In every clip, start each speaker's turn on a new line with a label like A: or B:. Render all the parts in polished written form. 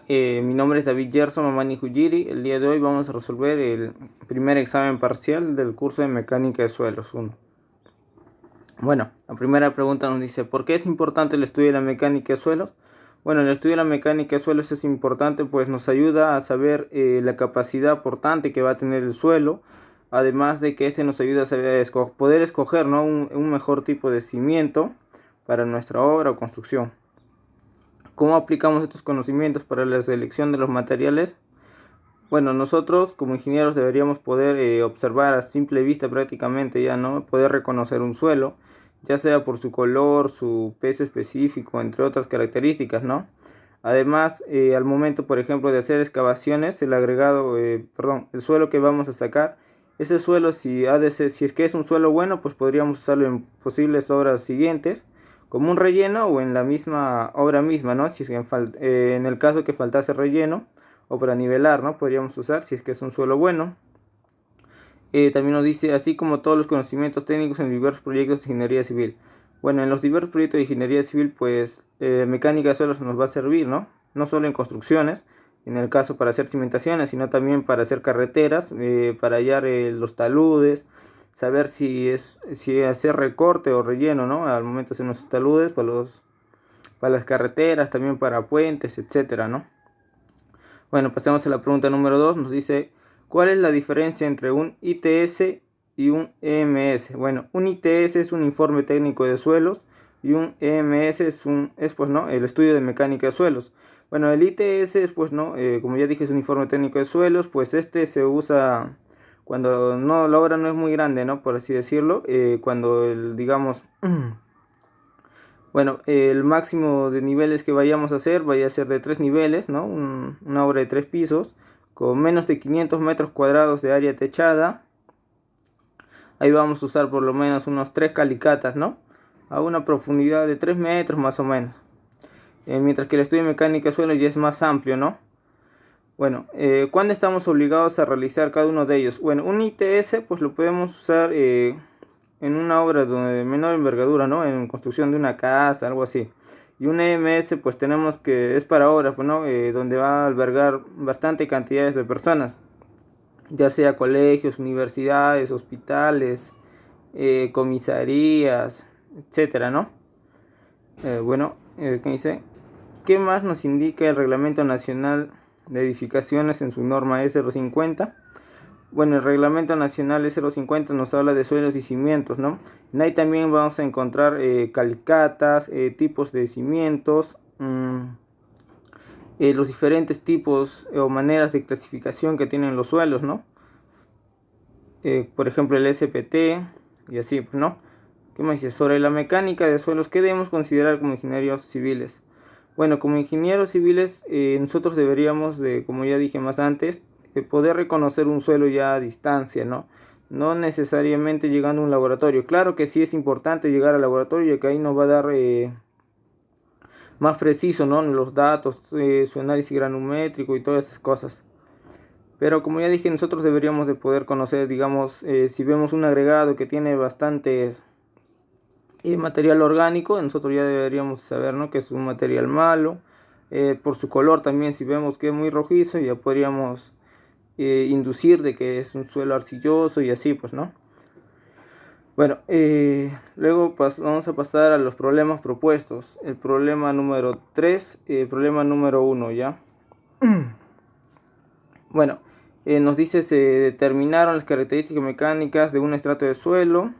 A: Mi nombre es David Gerson Mamani Hujiri. El día de hoy vamos a resolver el primer examen parcial del curso de Mecánica de Suelos 1. Bueno, la primera pregunta nos dice: ¿por qué es importante el estudio de la mecánica de suelos? Bueno, el estudio de la mecánica de suelos es importante, pues nos ayuda a saber la capacidad portante que va a tener el suelo, además de que este nos ayuda a saber poder escoger, ¿no?, un mejor tipo de cimiento para nuestra obra o construcción. ¿Cómo aplicamos estos conocimientos para la selección de los materiales? Bueno, nosotros como ingenieros deberíamos poder observar a simple vista prácticamente ya, ¿no? Poder reconocer un suelo, ya sea por su color, su peso específico, entre otras características, ¿no? Además, al momento, por ejemplo, de hacer excavaciones, el suelo que vamos a sacar, ese suelo, si es que es un suelo bueno, pues podríamos usarlo en posibles obras siguientes, como un relleno o en la misma obra misma, ¿no? Si es que en el caso que faltase relleno o para nivelar, ¿no?, podríamos usar si es que es un suelo bueno. También nos dice: así como todos los conocimientos técnicos en diversos proyectos de ingeniería civil. Bueno, en los diversos proyectos de ingeniería civil, pues mecánica de suelos nos va a servir, ¿no? No solo en construcciones, en el caso para hacer cimentaciones, sino también para hacer carreteras, para hallar los taludes, saber si hacer recorte o relleno, ¿no?, al momento de hacer nuestros taludes para las carreteras, también para puentes, etcétera, ¿no? Bueno, pasemos a la pregunta número 2. Nos dice: ¿cuál es la diferencia entre un ITS y un EMS? Bueno, un ITS es un informe técnico de suelos y un EMS es pues, ¿no?, el estudio de mecánica de suelos. Bueno, el ITS es, pues, ¿no?, como ya dije, es un informe técnico de suelos, pues este se usa cuando no, la obra no es muy grande, ¿no?, por así decirlo, cuando digamos, bueno, el máximo de niveles que vayamos a hacer vaya a ser de 3 niveles, ¿no? Una obra de 3 pisos, con menos de 500 metros cuadrados de área techada. Ahí vamos a usar por lo menos unos 3 calicatas, ¿no?, a una profundidad de 3 metros más o menos. Mientras que el estudio de mecánica de suelo ya es más amplio, ¿no? Bueno, ¿cuándo estamos obligados a realizar cada uno de ellos? Bueno, un ITS pues lo podemos usar en una obra de menor envergadura, ¿no?, en construcción de una casa, algo así. Y un EMS pues tenemos que es para obras, pues, ¿no?, donde va a albergar bastante cantidades de personas, ya sea colegios, universidades, hospitales, comisarías, etcétera, ¿no? ¿Qué dice? ¿Qué más nos indica el Reglamento Nacional de Edificaciones en su norma E050? Bueno, el Reglamento Nacional E050 nos habla de suelos y cimientos, ¿no? Ahí también vamos a encontrar calicatas, tipos de cimientos, los diferentes tipos o maneras de clasificación que tienen los suelos, ¿no? Por ejemplo, el SPT y así, pues, ¿no? ¿Qué más dice? Sobre la mecánica de suelos, ¿qué debemos considerar como ingenieros civiles? Bueno, como ingenieros civiles, nosotros deberíamos como ya dije más antes, poder reconocer un suelo ya a distancia, ¿no? No necesariamente llegando a un laboratorio. Claro que sí es importante llegar al laboratorio, ya que ahí nos va a dar más preciso, ¿no?, los datos, su análisis granumétrico y todas esas cosas. Pero como ya dije, nosotros deberíamos de poder conocer, digamos, si vemos un agregado que tiene bastantes material orgánico, nosotros ya deberíamos saber, ¿no?, que es un material malo. Por su color también, si vemos que es muy rojizo, ya podríamos inducir de que es un suelo arcilloso y así, pues, ¿no? Bueno, luego vamos a pasar a los problemas propuestos. El problema número 3, problema número 1, ¿ya? Bueno, nos dice: se determinaron las características mecánicas de un estrato de suelo.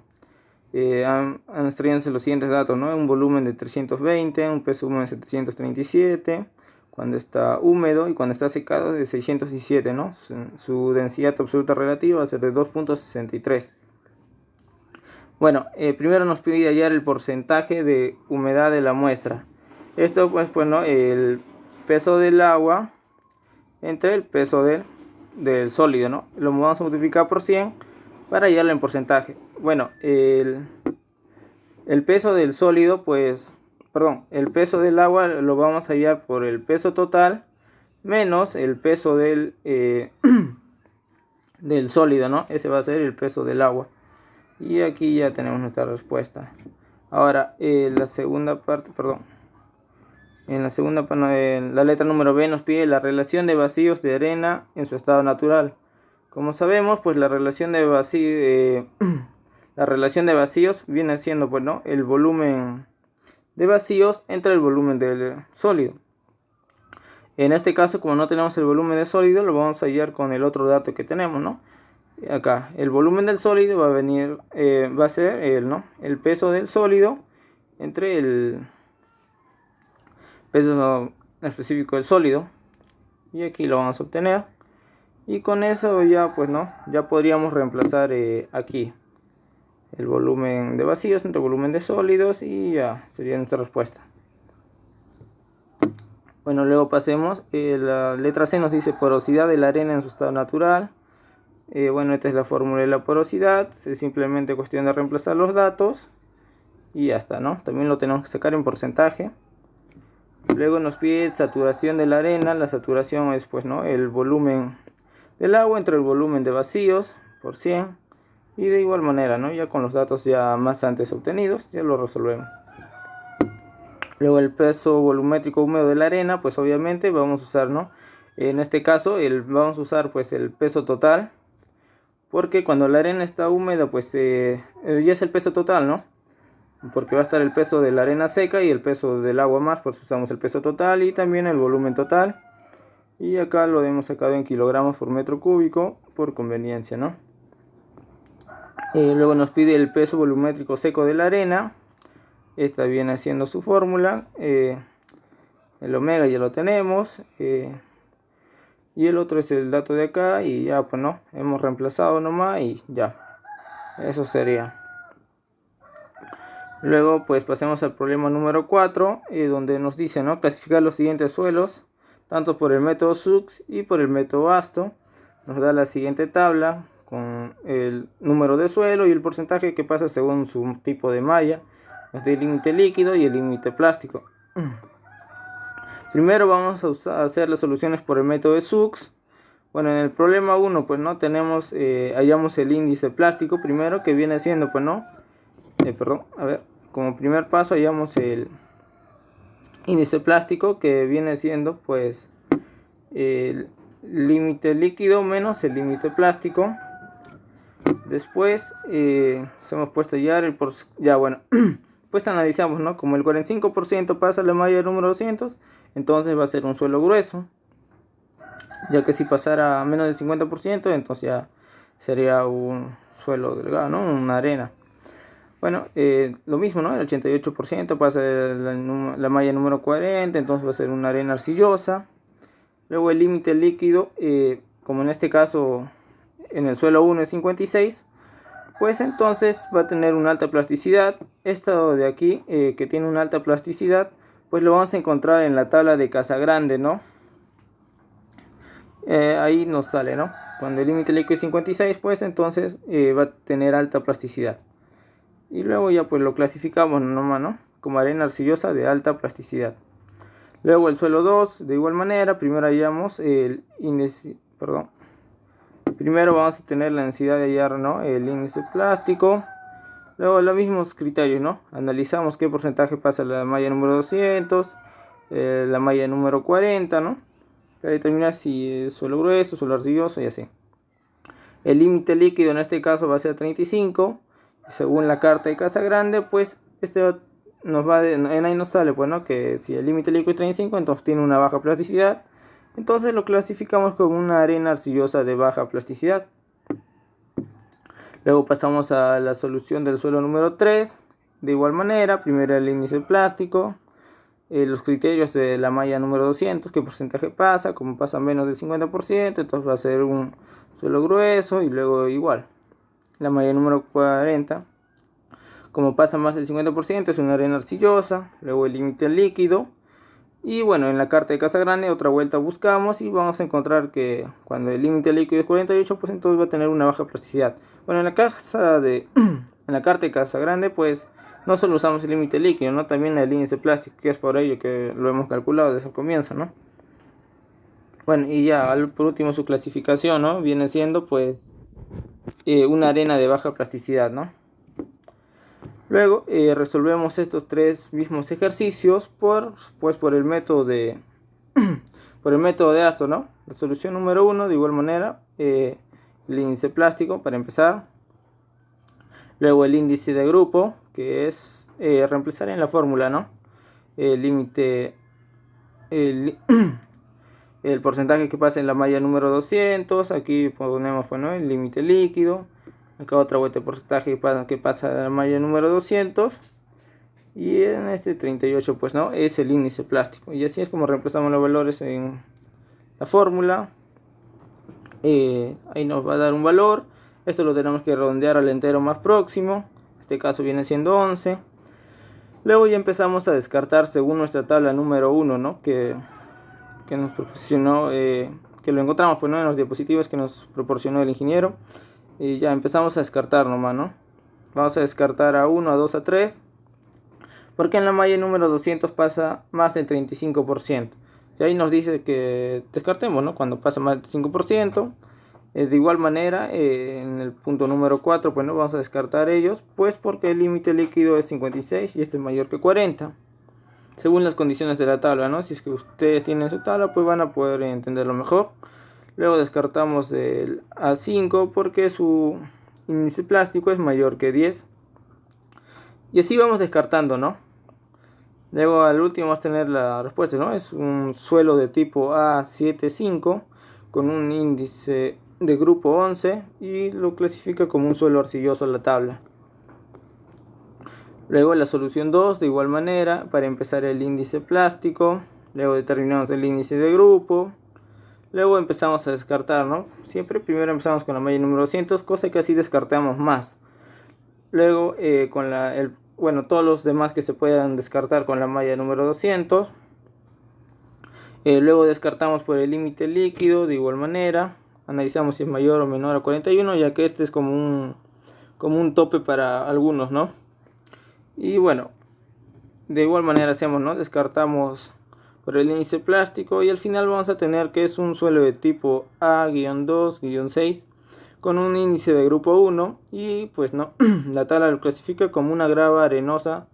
A: Han extraído los siguientes datos, ¿no? Un volumen de 320, un peso húmedo de 737, cuando está húmedo, y cuando está secado de 617, ¿no? Su densidad absoluta relativa va a ser de 2.63. Bueno, primero nos pide hallar el porcentaje de humedad de la muestra. Esto pues, ¿no?, el peso del agua entre el peso del sólido, ¿no? Lo vamos a multiplicar por 100 para hallarlo en porcentaje. Bueno, el peso del sólido, pues, perdón, el peso del agua lo vamos a hallar por el peso total menos el peso del sólido, ¿no? Ese va a ser el peso del agua. Y aquí ya tenemos nuestra respuesta. Ahora, la segunda parte, perdón. En la segunda, en la letra número B nos pide la relación de vacíos de arena en su estado natural. Como sabemos, pues la relación de la relación de vacíos viene siendo, pues, ¿no?, el volumen de vacíos entre el volumen del sólido. En este caso, como no tenemos el volumen de sólido, lo vamos a hallar con el otro dato que tenemos, ¿no? Acá, el volumen del sólido va a ser el peso del sólido entre el peso específico del sólido, y aquí lo vamos a obtener, y con eso ya, pues, ¿no?, ya podríamos reemplazar aquí el volumen de vacíos entre el volumen de sólidos, y ya sería nuestra respuesta. Bueno, luego pasemos, la letra C nos dice porosidad de la arena en su estado natural. Bueno, esta es la fórmula de la porosidad, es simplemente cuestión de reemplazar los datos y ya está, ¿no? También lo tenemos que sacar en porcentaje. Luego nos pide saturación de la arena. La saturación es, pues, ¿no?, el volumen del agua entre el volumen de vacíos por 100. Y de igual manera, ¿no?, ya con los datos ya más antes obtenidos, ya lo resolvemos. Luego el peso volumétrico húmedo de la arena, pues obviamente vamos a usar, ¿no?, en este caso vamos a usar, pues, el peso total, porque cuando la arena está húmeda, pues ya es el peso total, ¿no? Porque va a estar el peso de la arena seca y el peso del agua más, pues usamos el peso total y también el volumen total. Y acá lo hemos sacado en kilogramos por metro cúbico por conveniencia, ¿no? Luego nos pide el peso volumétrico seco de la arena. Esta viene haciendo su fórmula. El omega ya lo tenemos. Y el otro es el dato de acá. Y ya, pues, no, hemos reemplazado nomás y ya. Eso sería. Luego, pues, pasemos al problema número 4, donde nos dice, ¿no?, clasificar los siguientes suelos, tanto por el método SUX y por el método ASTO. Nos da la siguiente tabla con el número de suelo y el porcentaje que pasa según su tipo de malla, el límite líquido y el límite plástico. Primero vamos a hacer las soluciones por el método de SUX. Bueno, en el problema 1, pues, no tenemos, hallamos el índice plástico primero, que viene siendo, pues, no, como primer paso hallamos el índice plástico, que viene siendo, pues, el límite líquido menos el límite plástico. Después se hemos puesto ya, bueno, pues analizamos, ¿no? Como el 45% pasa la malla número 200, entonces va a ser un suelo grueso, ya que si pasara a menos del 50%, entonces ya sería un suelo delgado, ¿no?, una arena. Bueno, lo mismo, ¿no? El 88% pasa la malla número 40, entonces va a ser una arena arcillosa. Luego el límite líquido, como en este caso en el suelo 1 es 56, pues entonces va a tener una alta plasticidad. Esto de aquí, que tiene una alta plasticidad, pues lo vamos a encontrar en la tabla de Casagrande, ¿no? Ahí nos sale, ¿no? Cuando el límite líquido es 56, pues entonces va a tener alta plasticidad. Y luego ya, pues, lo clasificamos nomás, ¿no?, como arena arcillosa de alta plasticidad. Luego el suelo 2, de igual manera, primero hallamos el índice, primero vamos a tener la necesidad de hallar, ¿no?, el índice plástico. Luego los mismos criterios, ¿no? Analizamos qué porcentaje pasa la malla número 200, la malla número 40, ¿no? Para determinar si es suelo grueso, suelo arcilloso y así. El límite líquido en este caso va a ser 35. Según la carta de Casagrande, pues en ahí nos sale, pues, ¿no?, que si el límite líquido es 35, entonces tiene una baja plasticidad. Entonces lo clasificamos como una arena arcillosa de baja plasticidad. Luego pasamos a la solución del suelo número 3. De igual manera, primero el índice plástico, los criterios de la malla número 200, qué porcentaje pasa. Como pasa menos del 50%, entonces va a ser un suelo grueso. Y luego igual la malla número 40, como pasa más del 50%, es una arena arcillosa. Luego el límite líquido. Y bueno, en la carta de Casagrande otra vuelta buscamos y vamos a encontrar que cuando el límite líquido es 48, pues entonces va a tener una baja plasticidad. Bueno, en la carta de Casagrande, pues no solo usamos el límite líquido, ¿no?, también el índice plástico, que es por ello que lo hemos calculado desde el comienzo, ¿no? Bueno, y ya por último su clasificación, ¿no?, viene siendo, pues, una arena de baja plasticidad, ¿no? Luego resolvemos estos tres mismos ejercicios por el método de por el método de Astor, ¿no? La solución número 1, de igual manera, el índice plástico para empezar. Luego el índice de grupo, que es reemplazar en la fórmula, ¿no? El límite, el, el porcentaje que pasa en la malla número 200. Aquí ponemos, bueno, el límite líquido. Acá otra vuelta de porcentaje que pasa en la malla número 200. Y en este 38, pues no, es el índice plástico. Y así es como reemplazamos los valores en la fórmula. Ahí nos va a dar un valor. Esto lo tenemos que redondear al entero más próximo. En este caso viene siendo 11. Luego ya empezamos a descartar según nuestra tabla número 1, ¿no? Que nos proporcionó, que lo encontramos, pues, ¿no?, en los diapositivas que nos proporcionó el ingeniero. Y ya empezamos a descartar nomás, ¿no? Vamos a descartar a 1, a 2, a 3. Porque en la malla número 200 pasa más del 35%. Y ahí nos dice que descartemos, ¿no?, cuando pasa más del 5%. De igual manera, en el punto número 4, pues no vamos a descartar ellos, pues porque el límite líquido es 56 y este es mayor que 40. Según las condiciones de la tabla, ¿no? Si es que ustedes tienen su tabla, pues van a poder entenderlo mejor. Luego descartamos el A5 porque su índice plástico es mayor que 10. Y así vamos descartando, ¿no? Luego al último vamos a tener la respuesta, ¿no? Es un suelo de tipo A75 con un índice de grupo 11 y lo clasifica como un suelo arcilloso la tabla. Luego la solución 2, de igual manera, para empezar el índice plástico. Luego determinamos el índice de grupo. Luego empezamos a descartar, ¿no? Siempre primero empezamos con la malla número 200, cosa que así descartamos más. Luego con todos los demás que se puedan descartar con la malla número 200. Luego descartamos por el límite líquido, de igual manera. Analizamos si es mayor o menor a 41, ya que este es como un tope para algunos, ¿no? Y bueno, de igual manera hacemos, ¿no? Descartamos por el índice plástico y al final vamos a tener que es un suelo de tipo A-2-6 con un índice de grupo 1 y pues no, la tabla lo clasifica como una grava arenosa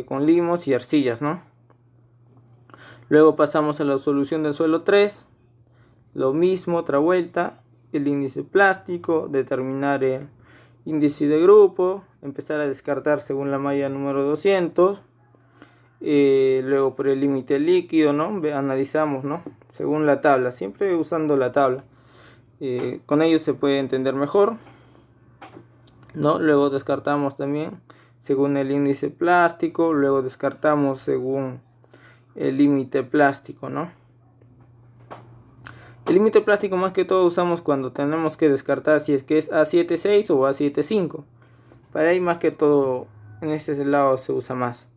A: con limos y arcillas, ¿no? Luego pasamos a la solución del suelo 3, lo mismo, otra vuelta, el índice plástico, determinar el índice de grupo, empezar a descartar según la malla número 200. Luego por el límite líquido, ¿no? Analizamos, ¿no?, según la tabla, siempre usando la tabla. Con ello se puede entender mejor, ¿no? Luego descartamos también según el índice plástico, luego descartamos según el límite plástico, ¿no? El límite plástico más que todo usamos cuando tenemos que descartar si es que es A76 o A75. Para ahí más que todo en este lado se usa más.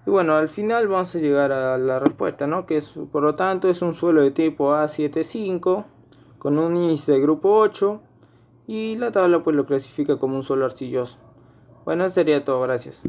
A: Y bueno, al final vamos a llegar a la respuesta, ¿no? Que es, por lo tanto, es un suelo de tipo A75 con un índice de grupo 8 y la tabla pues lo clasifica como un suelo arcilloso. Bueno, eso sería todo, gracias.